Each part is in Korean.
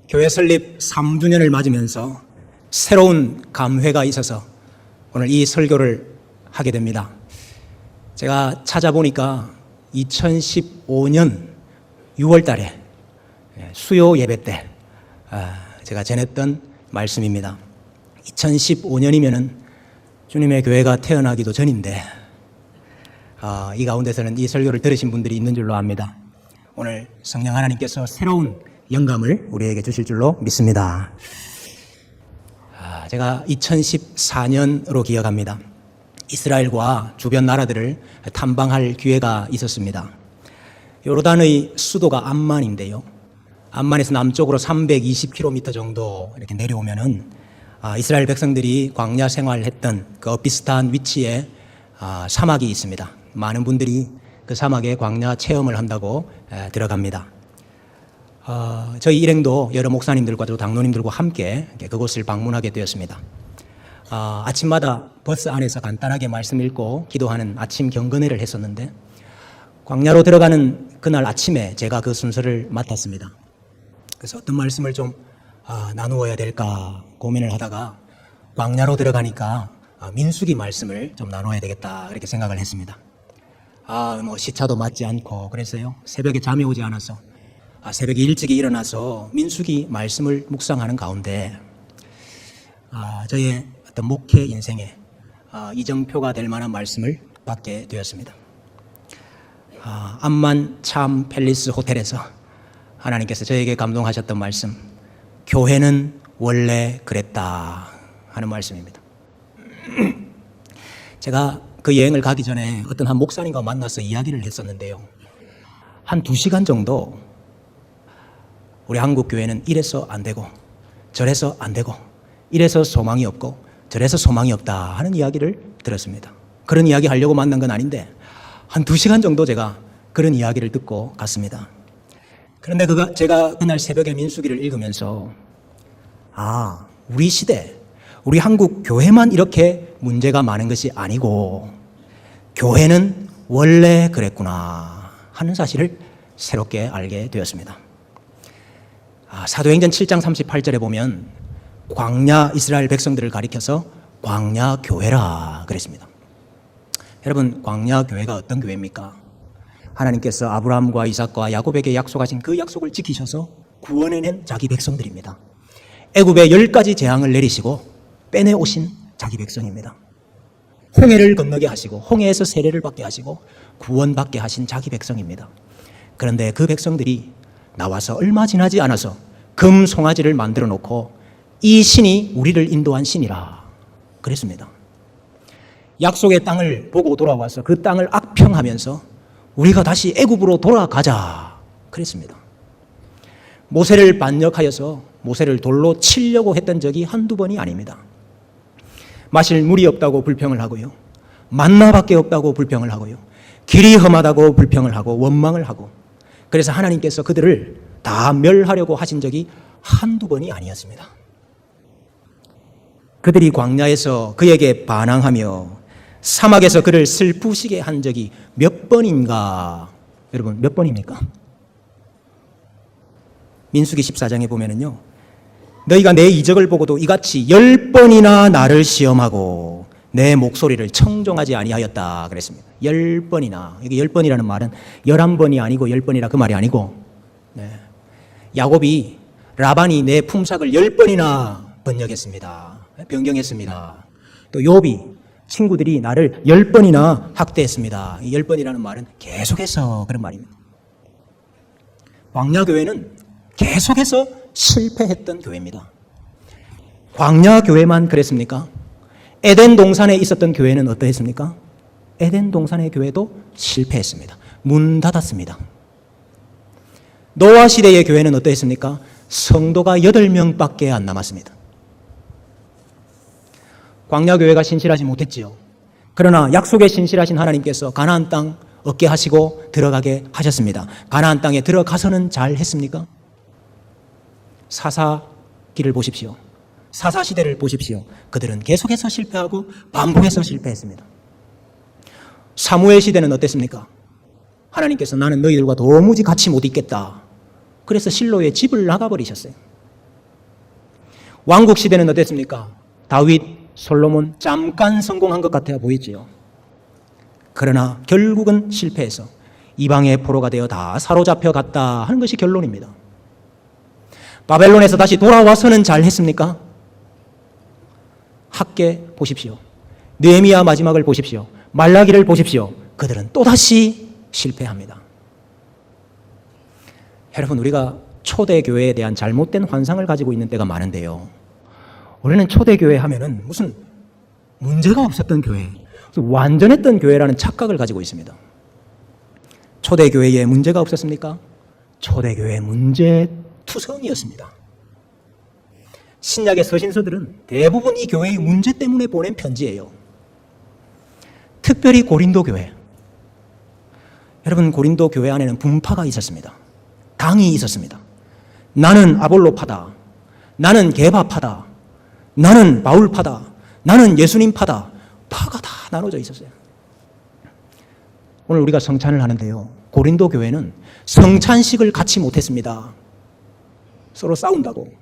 교회 설립 3주년을 맞으면서 새로운 감회가 있어서 오늘 이 설교를 하게 됩니다. 제가 찾아보니까 2015년 6월 달에 수요 예배 때 제가 전했던 말씀입니다. 2015년이면은 주님의 교회가 태어나기도 전인데 이 가운데서는 이 설교를 들으신 분들이 있는 줄로 압니다. 오늘 성령 하나님께서 새로운 영감을 우리에게 주실 줄로 믿습니다. 제가 2014년으로 기억합니다. 이스라엘과 주변 나라들을 탐방할 기회가 있었습니다. 요르단의 수도가 암만인데요. 암만에서 남쪽으로 320km 정도 이렇게 내려오면은 이스라엘 백성들이 광야 생활했던 그 비슷한 위치에 사막이 있습니다. 많은 분들이 그 사막에 광야 체험을 한다고 들어갑니다. 저희 일행도 여러 목사님들과 또 당노님들과 함께 그곳을 방문하게 되었습니다. 아침마다 버스 안에서 간단하게 말씀 읽고 기도하는 아침 경건회를 했었는데 광야로 들어가는 그날 아침에 제가 그 순서를 맡았습니다. 그래서 어떤 말씀을 좀 나누어야 될까 고민을 하다가 광야로 들어가니까 민수기 말씀을 좀 나눠야 되겠다 이렇게 생각을 했습니다. 시차도 맞지 않고 그랬어요. 새벽에 잠이 오지 않아서 새벽에 일찍이 일어나서 민수기 말씀을 묵상하는 가운데 저의 어떤 목회 인생에 이정표가 될 만한 말씀을 받게 되었습니다. 암만 참 팰리스 호텔에서 하나님께서 저에게 감동하셨던 말씀, 교회는 원래 그랬다 하는 말씀입니다. 제가 그 여행을 가기 전에 어떤 한 목사님과 만나서 이야기를 했었는데요. 한 2시간 정도 우리 한국 교회는 이래서 안 되고 저래서 안 되고 이래서 소망이 없고 저래서 소망이 없다 하는 이야기를 들었습니다. 그런 이야기 하려고 만난 건 아닌데 한 2시간 정도 제가 그런 이야기를 듣고 갔습니다. 그런데 제가 그날 새벽에 민수기를 읽으면서 우리 시대, 우리 한국 교회만 이렇게 문제가 많은 것이 아니고 교회는 원래 그랬구나 하는 사실을 새롭게 알게 되었습니다. 사도행전 7장 38절에 보면 광야 이스라엘 백성들을 가리켜서 광야 교회라 그랬습니다. 여러분, 광야 교회가 어떤 교회입니까? 하나님께서 아브라함과 이삭과 야곱에게 약속하신 그 약속을 지키셔서 구원해낸 자기 백성들입니다. 애굽에 10가지 재앙을 내리시고 빼내오신 자기 백성입니다. 홍해를 건너게 하시고 홍해에서 세례를 받게 하시고 구원받게 하신 자기 백성입니다. 그런데 그 백성들이 나와서 얼마 지나지 않아서 금 송아지를 만들어 놓고 이 신이 우리를 인도한 신이라 그랬습니다. 약속의 땅을 보고 돌아와서 그 땅을 악평하면서 우리가 다시 애굽으로 돌아가자 그랬습니다. 모세를 반역하여서 모세를 돌로 치려고 했던 적이 한두 번이 아닙니다. 마실 물이 없다고 불평을 하고요. 만나밖에 없다고 불평을 하고요. 길이 험하다고 불평을 하고 원망을 하고 그래서 하나님께서 그들을 다 멸하려고 하신 적이 한두 번이 아니었습니다. 그들이 광야에서 그에게 반항하며 사막에서 그를 슬프시게 한 적이 몇 번인가? 여러분, 몇 번입니까? 민수기 14장에 보면은요, 너희가 내 이적을 보고도 이같이 10번이나 나를 시험하고 내 목소리를 청종하지 아니하였다 그랬습니다. 10번이나. 이게 10번이라는 말은 11번이 아니고 10번이라 그 말이 아니고 야곱이 라반이 내 품삯을 10번이나 번역했습니다. 변경했습니다. 또 욥이 친구들이 나를 10번이나 학대했습니다. 이 10번이라는 말은 계속해서 그런 말입니다. 광야교회는 계속해서 실패했던 교회입니다. 광야교회만 그랬습니까? 에덴 동산에 있었던 교회는 어떠했습니까? 에덴 동산의 교회도 실패했습니다. 문 닫았습니다. 노아 시대의 교회는 어떠했습니까? 성도가 8명밖에 안 남았습니다. 광야교회가 신실하지 못했지요. 그러나 약속에 신실하신 하나님께서 가나안 땅 얻게 하시고 들어가게 하셨습니다. 가나안 땅에 들어가서는 잘 했습니까? 사사기를 보십시오. 사사시대를 보십시오. 그들은 계속해서 실패하고 반복해서 실패했습니다. 사무엘 시대는 어땠습니까? 하나님께서 나는 너희들과 도무지 같이 못 있겠다. 그래서 실로에 집을 나가버리셨어요. 왕국 시대는 어땠습니까? 다윗, 솔로몬 잠깐 성공한 것 같아 보이지요. 그러나 결국은 실패해서 이방의 포로가 되어 다 사로잡혀 갔다 하는 것이 결론입니다. 바벨론에서 다시 돌아와서는 잘했습니까? 학계 보십시오. 느헤미야 마지막을 보십시오. 말라기를 보십시오. 그들은 또다시 실패합니다. 여러분, 우리가 초대교회에 대한 잘못된 환상을 가지고 있는 때가 많은데요. 우리는 초대교회 하면은 무슨 문제가 없었던 교회, 완전했던 교회라는 착각을 가지고 있습니다. 초대교회에 문제가 없었습니까? 초대교회 문제투성이었습니다. 신약의 서신서들은 대부분 이 교회의 문제 때문에 보낸 편지예요. 특별히 고린도 교회. 여러분, 고린도 교회 안에는 분파가 있었습니다. 당이 있었습니다. 나는 아볼로파다. 나는 게바파다. 나는 바울파다. 나는 예수님파다. 파가 다 나눠져 있었어요. 오늘 우리가 성찬을 하는데요. 고린도 교회는 성찬식을 같이 못했습니다. 서로 싸운다고.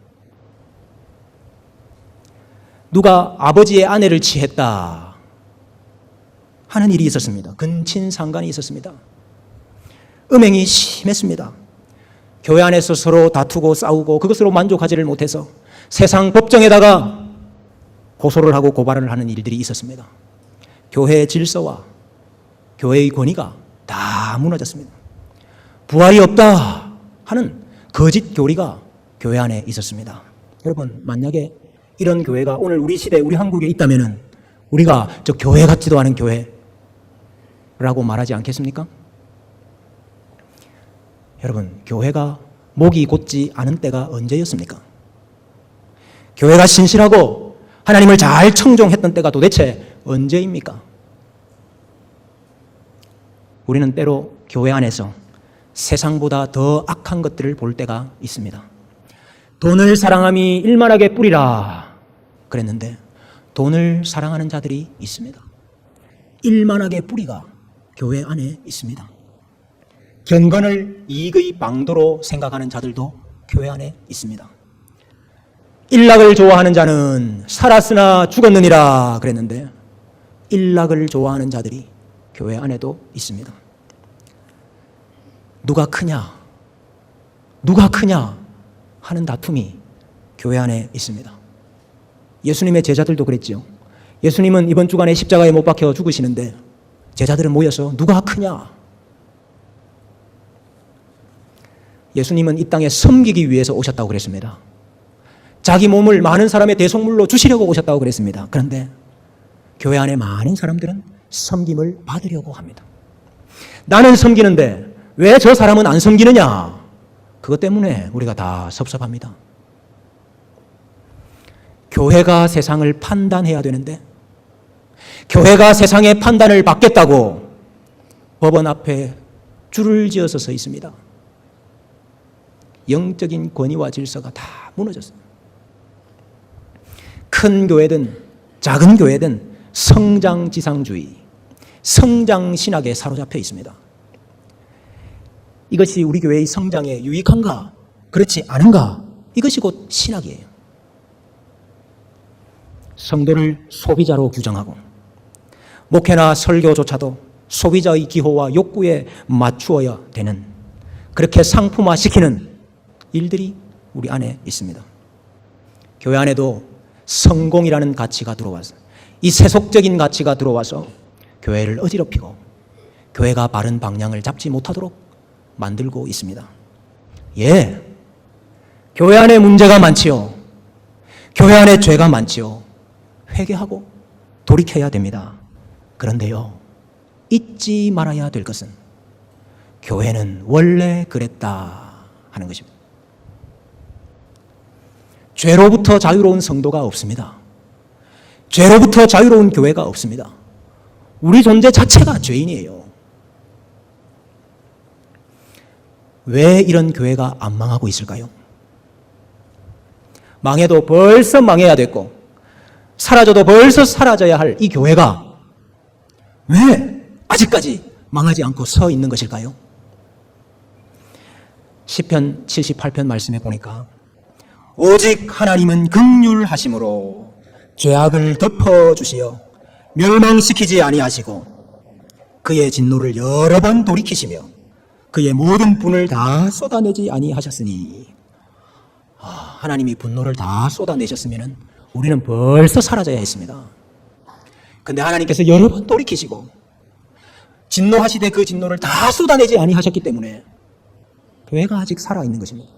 누가 아버지의 아내를 취했다 하는 일이 있었습니다. 근친상간이 있었습니다. 음행이 심했습니다. 교회 안에서 서로 다투고 싸우고 그것으로 만족하지를 못해서 세상 법정에다가 고소를 하고 고발을 하는 일들이 있었습니다. 교회의 질서와 교회의 권위가 다 무너졌습니다. 부활이 없다 하는 거짓 교리가 교회 안에 있었습니다. 여러분, 만약에 이런 교회가 오늘 우리 시대, 우리 한국에 있다면은 우리가 저 교회 같지도 않은 교회라고 말하지 않겠습니까? 여러분, 교회가 목이 곧지 않은 때가 언제였습니까? 교회가 신실하고 하나님을 잘 청종했던 때가 도대체 언제입니까? 우리는 때로 교회 안에서 세상보다 더 악한 것들을 볼 때가 있습니다. 돈을 사랑함이 일만하게 뿌리라 그랬는데 돈을 사랑하는 자들이 있습니다. 일만하게 뿌리가 교회 안에 있습니다. 경건을 이익의 방도로 생각하는 자들도 교회 안에 있습니다. 일락을 좋아하는 자는 살았으나 죽었느니라 그랬는데 일락을 좋아하는 자들이 교회 안에도 있습니다. 누가 크냐 하는 다툼이 교회 안에 있습니다. 예수님의 제자들도 그랬죠. 예수님은 이번 주간에 십자가에 못 박혀 죽으시는데 제자들은 모여서 누가 크냐. 예수님은 이 땅에 섬기기 위해서 오셨다고 그랬습니다. 자기 몸을 많은 사람의 대속물로 주시려고 오셨다고 그랬습니다. 그런데 교회 안에 많은 사람들은 섬김을 받으려고 합니다. 나는 섬기는데 왜 저 사람은 안 섬기느냐? 그것 때문에 우리가 다 섭섭합니다. 교회가 세상을 판단해야 되는데 교회가 세상의 판단을 받겠다고 법원 앞에 줄을 지어서 서 있습니다. 영적인 권위와 질서가 다 무너졌어요. 큰 교회든 작은 교회든 성장지상주의, 성장신학에 사로잡혀 있습니다. 이것이 우리 교회의 성장에 유익한가? 그렇지 않은가? 이것이 곧 신학이에요. 성도를 소비자로 규정하고 목회나 설교조차도 소비자의 기호와 욕구에 맞추어야 되는, 그렇게 상품화시키는 일들이 우리 안에 있습니다. 교회 안에도 성공이라는 가치가 들어와서, 이 세속적인 가치가 들어와서 교회를 어지럽히고 교회가 바른 방향을 잡지 못하도록 만들고 있습니다. 예, 교회 안에 문제가 많지요. 교회 안에 죄가 많지요. 회개하고 돌이켜야 됩니다. 그런데요, 잊지 말아야 될 것은 교회는 원래 그랬다 하는 것입니다. 죄로부터 자유로운 성도가 없습니다. 죄로부터 자유로운 교회가 없습니다. 우리 존재 자체가 죄인이에요. 왜 이런 교회가 안 망하고 있을까요? 망해도 벌써 망해야 됐고 사라져도 벌써 사라져야 할 이 교회가 왜 아직까지 망하지 않고 서 있는 것일까요? 시편 78편 말씀에 보니까 오직 하나님은 긍휼하심으로 죄악을 덮어주시어 멸망시키지 아니하시고 그의 진노를 여러 번 돌이키시며 그의 모든 분을 다 쏟아내지 아니하셨으니 하나님이 분노를 다 쏟아내셨으면 우리는 벌써 사라져야 했습니다. 근데 하나님께서 여러 번 돌이키시고 진노하시되 그 진노를 다 쏟아내지 아니하셨기 때문에 교회가 아직 살아있는 것입니다.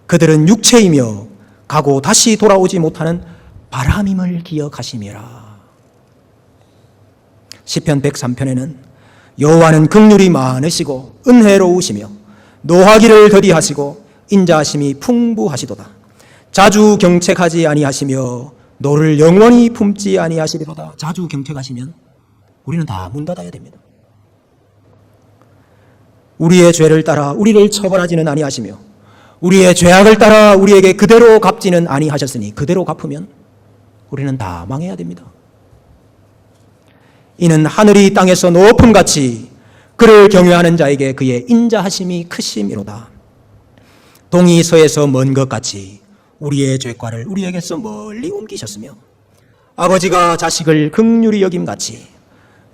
그들은 육체이며 가고 다시 돌아오지 못하는 바람임을 기억하심이라. 시편 103편에는 여호와는 긍휼이 많으시고 은혜로우시며 노하기를 더디하시고 인자하심이 풍부하시도다. 자주 경책하지 아니하시며 노를 영원히 품지 아니하시리로다. 자주 경책하시면 우리는 다 문 닫아야 됩니다. 우리의 죄를 따라 우리를 처벌하지는 아니하시며 우리의 죄악을 따라 우리에게 그대로 갚지는 아니하셨으니 그대로 갚으면 우리는 다 망해야 됩니다. 이는 하늘이 땅에서 높음같이 그를 경외하는 자에게 그의 인자하심이 크심이로다. 동이 서에서 먼 것 같이 우리의 죄과를 우리에게서 멀리 옮기셨으며 아버지가 자식을 긍휼히 여김같이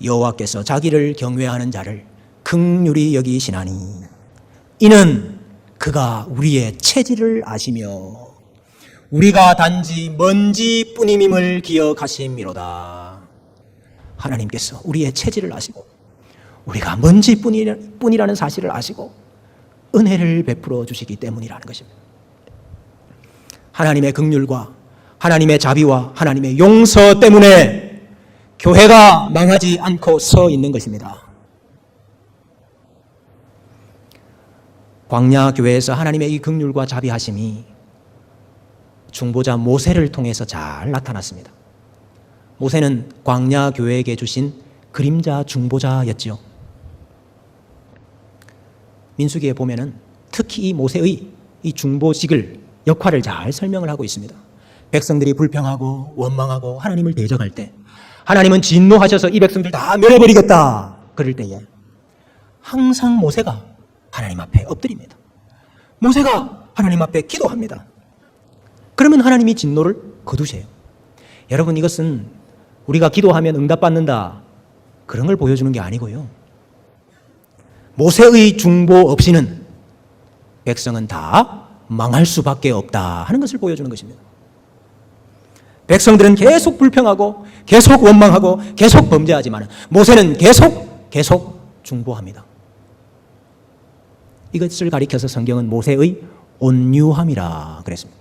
여호와께서 자기를 경외하는 자를 긍휼히 여기시나니 이는 그가 우리의 체질을 아시며 우리가 단지 먼지뿐임을 기억하심이로다. 하나님께서 우리의 체질을 아시고 우리가 먼지뿐이라는 사실을 아시고 은혜를 베풀어 주시기 때문이라는 것입니다. 하나님의 긍휼과 하나님의 자비와 하나님의 용서 때문에 교회가 망하지 않고 서 있는 것입니다. 광야 교회에서 하나님의 이 긍휼과 자비하심이 중보자 모세를 통해서 잘 나타났습니다. 모세는 광야 교회에게 주신 그림자 중보자였죠. 민수기에 보면은 특히 이 모세의 이 중보직을 역할을 잘 설명을 하고 있습니다. 백성들이 불평하고 원망하고 하나님을 대적할 때 하나님은 진노하셔서 이 백성들 다 멸해버리겠다 그럴 때에 항상 모세가 하나님 앞에 엎드립니다. 모세가 하나님 앞에 기도합니다. 그러면 하나님이 진노를 거두세요. 여러분, 이것은 우리가 기도하면 응답받는다 그런 걸 보여주는 게 아니고요. 모세의 중보 없이는 백성은 다 망할 수밖에 없다 하는 것을 보여주는 것입니다. 백성들은 계속 불평하고 계속 원망하고 계속 범죄하지만 모세는 계속 중보합니다. 이것을 가리켜서 성경은 모세의 온유함이라 그랬습니다.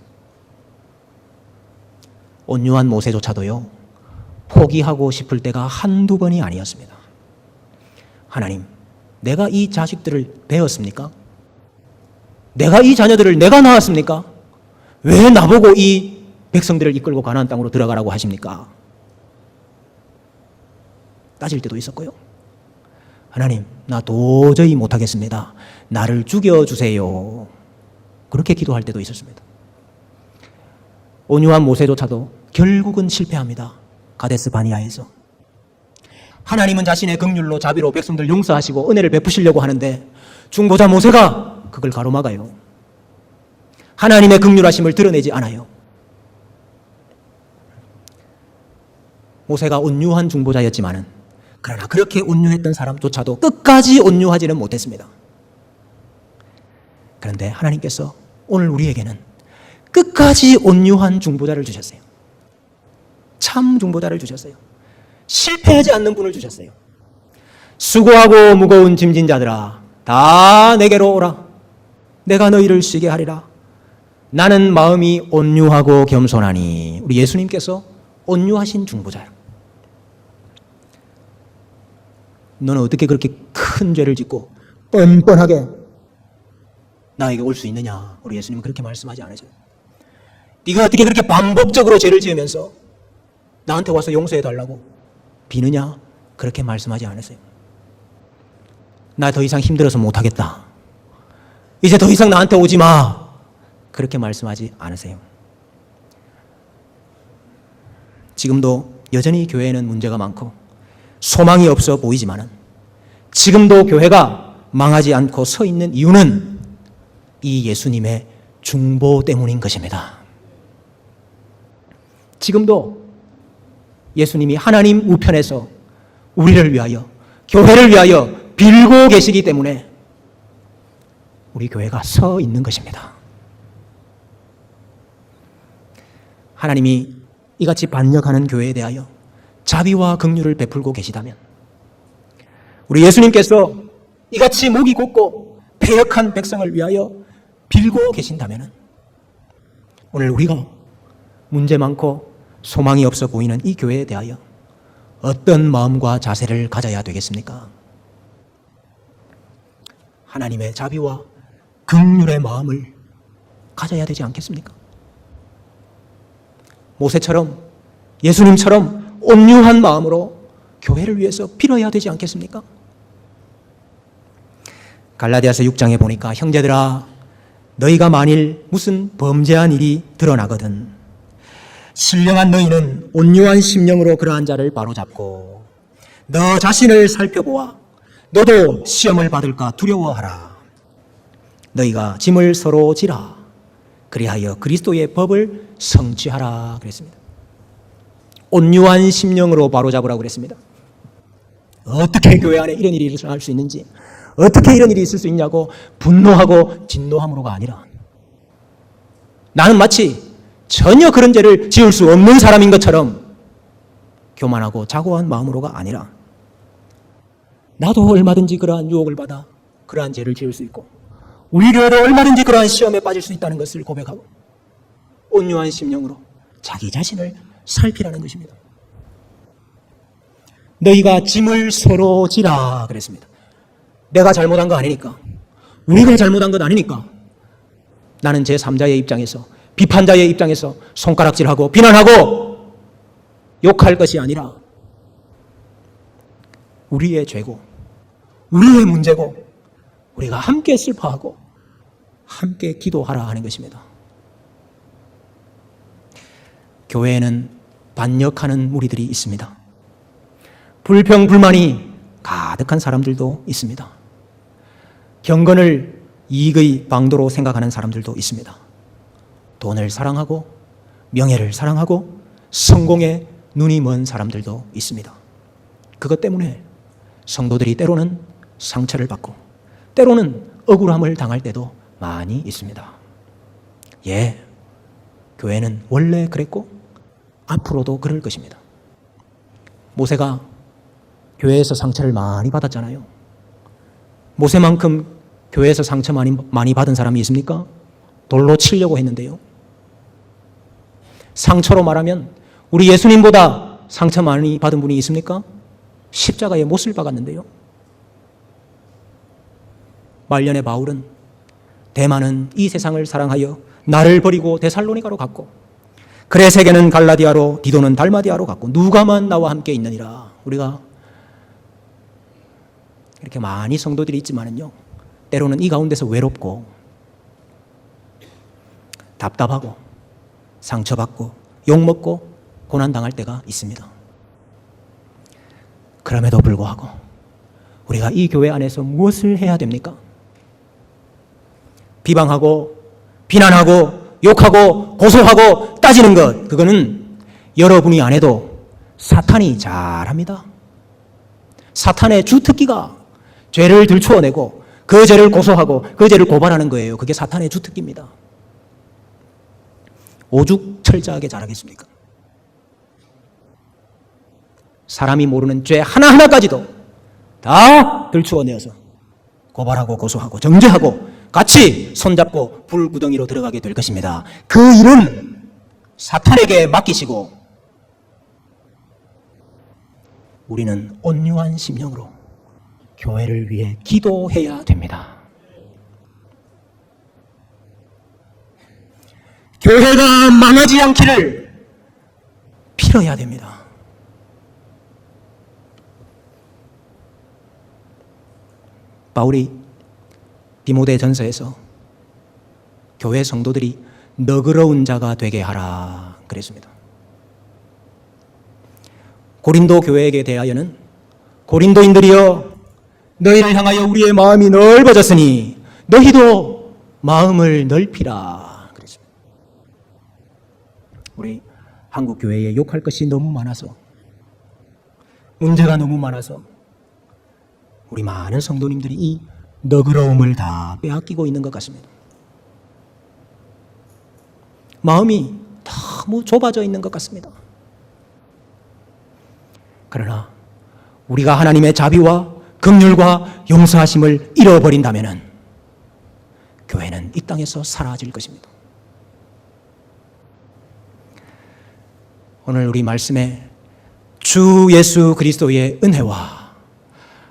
온유한 모세조차도요, 포기하고 싶을 때가 한두 번이 아니었습니다. 하나님, 내가 이 자식들을 배웠습니까? 내가 이 자녀들을 내가 낳았습니까? 왜 나보고 이 백성들을 이끌고 가나안 땅으로 들어가라고 하십니까? 따질 때도 있었고요. 하나님, 나 도저히 못하겠습니다. 나를 죽여주세요. 그렇게 기도할 때도 있었습니다. 온유한 모세조차도 결국은 실패합니다. 가데스 바니아에서. 하나님은 자신의 긍휼로 자비로 백성들 용서하시고 은혜를 베푸시려고 하는데 중보자 모세가 그걸 가로막아요. 하나님의 긍휼하심을 드러내지 않아요. 모세가 온유한 중보자였지만은 그러나 그렇게 온유했던 사람조차도 끝까지 온유하지는 못했습니다. 그런데 하나님께서 오늘 우리에게는 끝까지 온유한 중보자를 주셨어요. 참 중보자를 주셨어요. 실패하지 않는 분을 주셨어요. 수고하고 무거운 짐진 자들아, 다 내게로 오라. 내가 너희를 쉬게 하리라. 나는 마음이 온유하고 겸손하니. 우리 예수님께서 온유하신 중보자예요. 너는 어떻게 그렇게 큰 죄를 짓고 뻔뻔하게 나에게 올 수 있느냐? 우리 예수님은 그렇게 말씀하지 않으세요. 네가 어떻게 그렇게 반복적으로 죄를 지으면서 나한테 와서 용서해달라고 비느냐? 그렇게 말씀하지 않으세요. 나 더 이상 힘들어서 못하겠다. 이제 더 이상 나한테 오지 마. 그렇게 말씀하지 않으세요. 지금도 여전히 교회에는 문제가 많고 소망이 없어 보이지만은 지금도 교회가 망하지 않고 서 있는 이유는 이 예수님의 중보 때문인 것입니다. 지금도 예수님이 하나님 우편에서 우리를 위하여, 교회를 위하여 빌고 계시기 때문에 우리 교회가 서 있는 것입니다. 하나님이 이같이 반역하는 교회에 대하여 자비와 긍휼을 베풀고 계시다면, 우리 예수님께서 이같이 목이 곧고 패역한 백성을 위하여 빌고 계신다면, 오늘 우리가 문제 많고 소망이 없어 보이는 이 교회에 대하여 어떤 마음과 자세를 가져야 되겠습니까? 하나님의 자비와 긍휼의 마음을 가져야 되지 않겠습니까? 모세처럼, 예수님처럼 온유한 마음으로 교회를 위해서 빌어야 되지 않겠습니까? 갈라디아서 6장에 보니까, 형제들아, 너희가 만일 무슨 범죄한 일이 드러나거든 신령한 너희는 온유한 심령으로 그러한 자를 바로잡고 너 자신을 살펴보아 너도 시험을 받을까 두려워하라. 너희가 짐을 서로 지라. 그리하여 그리스도의 법을 성취하라 그랬습니다. 온유한 심령으로 바로잡으라고 그랬습니다. 어떻게 교회 안에 이런 일이 일어날 수 있는지, 어떻게 이런 일이 있을 수 있냐고 분노하고 진노함으로가 아니라, 나는 마치 전혀 그런 죄를 지을 수 없는 사람인 것처럼 교만하고 자고한 마음으로가 아니라, 나도 얼마든지 그러한 유혹을 받아 그러한 죄를 지을 수 있고 우리 교회도 얼마든지 그러한 시험에 빠질 수 있다는 것을 고백하고 온유한 심령으로 자기 자신을 살피라는 것입니다. 너희가 짐을 서로 지라 그랬습니다. 내가 잘못한 거 아니니까, 우리가 잘못한 것 아니니까 나는 제3자의 입장에서, 비판자의 입장에서 손가락질하고 비난하고 욕할 것이 아니라 우리의 죄고 우리의 문제고 우리가 함께 슬퍼하고 함께 기도하라 하는 것입니다. 교회에는 반역하는 무리들이 있습니다. 불평, 불만이 가득한 사람들도 있습니다. 경건을 이익의 방도로 생각하는 사람들도 있습니다. 돈을 사랑하고 명예를 사랑하고 성공에 눈이 먼 사람들도 있습니다. 그것 때문에 성도들이 때로는 상처를 받고 때로는 억울함을 당할 때도 많이 있습니다. 예, 교회는 원래 그랬고 앞으로도 그럴 것입니다. 모세가 교회에서 상처를 많이 받았잖아요. 모세만큼 교회에서 상처 많이 받은 사람이 있습니까? 돌로 치려고 했는데요. 상처로 말하면 우리 예수님보다 상처 많이 받은 분이 있습니까? 십자가에 못을 박았는데요. 말년의 바울은 대만은 이 세상을 사랑하여 나를 버리고 데살로니가로 갔고 그레세게는 갈라디아로 디도는 달마디아로 갔고 누가만 나와 함께 있느니라. 우리가 이렇게 많이 성도들이 있지만은요, 때로는 이 가운데서 외롭고 답답하고 상처받고 욕먹고 고난당할 때가 있습니다. 그럼에도 불구하고 우리가 이 교회 안에서 무엇을 해야 됩니까? 비방하고 비난하고 욕하고 고소하고 따지는 것, 그거는 여러분이 안 해도 사탄이 잘합니다. 사탄의 주특기가 죄를 들추어내고 그 죄를 고소하고 그 죄를 고발하는 거예요. 그게 사탄의 주특기입니다. 오죽 철저하게 잘하겠습니까? 사람이 모르는 죄 하나하나까지도 다 들추어내어서 고발하고 고소하고 정죄하고 같이 손잡고 불구덩이로 들어가게 될 것입니다. 그 일은 사탄에게 맡기시고 우리는 온유한 심령으로 교회를 위해 기도해야 됩니다. 교회가 망하지 않기를 빌어야 됩니다. 바울이 디모데 전서에서 교회 성도들이 너그러운 자가 되게 하라 그랬습니다. 고린도 교회에게 대하여는 고린도인들이여 너희를 향하여 우리의 마음이 넓어졌으니 너희도 마음을 넓히라. 우리 한국 교회에 욕할 것이 너무 많아서, 문제가 너무 많아서 우리 많은 성도님들이 이 너그러움을 다 빼앗기고 있는 것 같습니다. 마음이 너무 좁아져 있는 것 같습니다. 그러나 우리가 하나님의 자비와 긍휼과 용서하심을 잃어버린다면 교회는 이 땅에서 사라질 것입니다. 오늘 우리 말씀에 주 예수 그리스도의 은혜와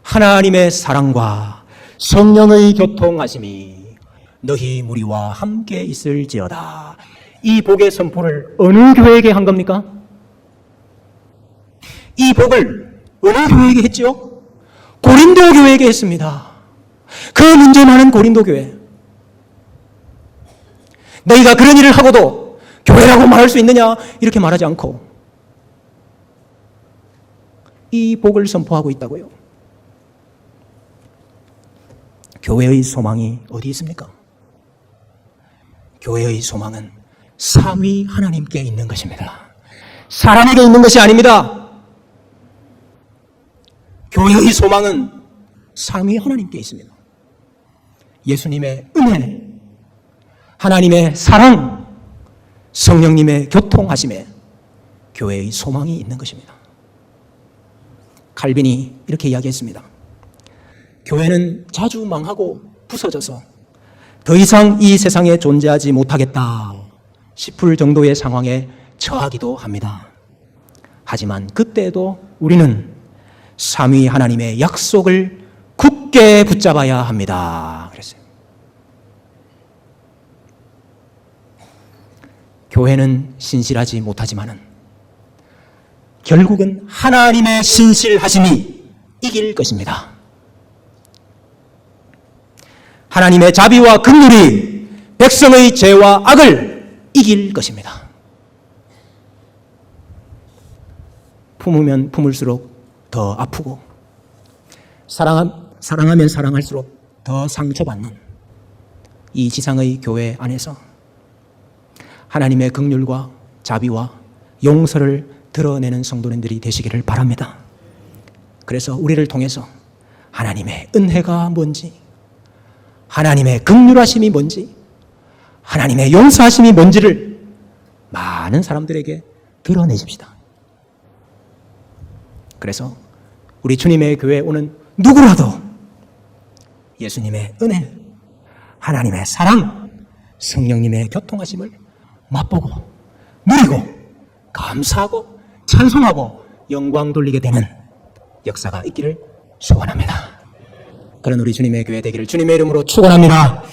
하나님의 사랑과 성령의 교통하심이 너희 무리와 함께 있을지어다. 이 복의 선포를 어느 교회에게 한 겁니까? 이 복을 어느 교회에게 했죠? 고린도 교회에게 했습니다. 그 문제 많은 고린도 교회. 너희가 그런 일을 하고도 교회라고 말할 수 있느냐? 이렇게 말하지 않고 이 복을 선포하고 있다고요. 교회의 소망이 어디 있습니까? 교회의 소망은 삼위 하나님께 있는 것입니다. 사람에게 있는 것이 아닙니다. 교회의 소망은 삼위 하나님께 있습니다. 예수님의 은혜, 하나님의 사랑, 성령님의 교통하심에 교회의 소망이 있는 것입니다. 칼빈이 이렇게 이야기했습니다. 교회는 자주 망하고 부서져서 더 이상 이 세상에 존재하지 못하겠다 싶을 정도의 상황에 처하기도 합니다. 하지만 그때도 우리는 삼위 하나님의 약속을 굳게 붙잡아야 합니다. 그랬어요. 교회는 신실하지 못하지만은 결국은 하나님의 신실하심이 이길 것입니다. 하나님의 자비와 긍휼이 백성의 죄와 악을 이길 것입니다. 품으면 품을수록 더 아프고 사랑하면 사랑할수록 더 상처받는 이 지상의 교회 안에서 하나님의 긍휼과 자비와 용서를 드러내는 성도님들이 되시기를 바랍니다. 그래서 우리를 통해서 하나님의 은혜가 뭔지, 하나님의 긍휼하심이 뭔지, 하나님의 용서하심이 뭔지를 많은 사람들에게 드러내십시다. 그래서 우리 주님의 교회에 오는 누구라도 예수님의 은혜, 하나님의 사랑, 성령님의 교통하심을 맛보고 누리고 감사하고 찬송하고 영광 돌리게 되는 역사가 있기를 소원합니다. 그런 우리 주님의 교회 되기를 주님의 이름으로 축원합니다.